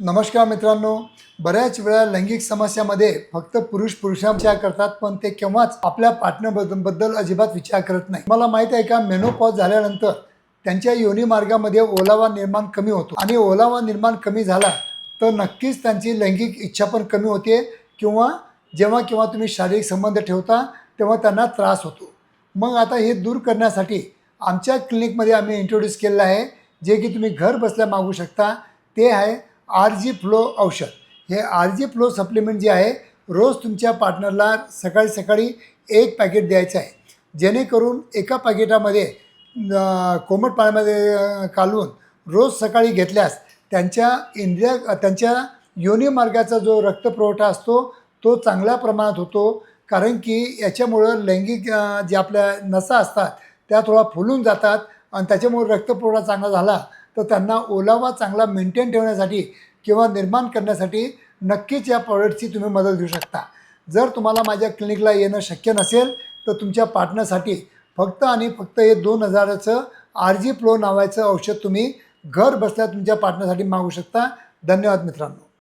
नमस्कार मित्रांनो, बऱ्याच वेळा लैंगिक समस्यामध्ये फक्त पुरुषांचा विचार करतात, पण ते केव्हाच आपल्या पार्टनरबद्दल अजिबात विचार करत नाही. मला माहिती आहे का, मेनोपॉज झाल्यानंतर त्यांच्या योनी मार्गामध्ये ओलावा निर्माण कमी होतो आणि ओलावा निर्माण कमी झाला तर नक्कीच त्यांची लैंगिक इच्छा पण कमी होते किंवा जेव्हा केव्हा तुम्ही शारीरिक संबंध ठेवता तेव्हा त्यांना त्रास होतो. मग आता हे दूर करण्यासाठी आमच्या क्लिनिकमध्ये आम्ही इंट्रोड्यूस केलेलं आहे, जे की तुम्ही घर बसल्या मागू शकता. ते आहे RG फ्लो औषध. हे RG फ्लो सप्लिमेंट जे आहे, रोज तुमच्या पार्टनरला सकाळी सकाळी एक पॅकेट द्यायचं आहे, जेणेकरून एका पॅकेटामध्ये कोमट पाण्यामध्ये कालवून रोज सकाळी घेतल्यास त्यांच्या योनी मार्गाचा जो रक्तपुरवठा असतो तो चांगल्या प्रमाणात होतो. कारण की याच्यामुळं लैंगिक जे आपल्या नसा असतात त्या थोडा फुलून जातात आणि त्याच्यामुळे रक्तपुरवठा चांगला झाला तर त्यांना ओलावा चांगला मेंटेन ठेवण्यासाठी किंवा निर्माण करण्यासाठी नक्कीच या प्रॉडक्टची तुम्ही मदत घेऊ शकता. जर तुम्हाला माझ्या क्लिनिकला येणं शक्य नसेल तर तुमच्या पार्टनरसाठी फक्त आणि फक्त हे 2000चं RG फ्लो नावाचं औषध तुम्ही घर बसल्या तुमच्या पार्टनरसाठी मागू शकता. धन्यवाद मित्रांनो.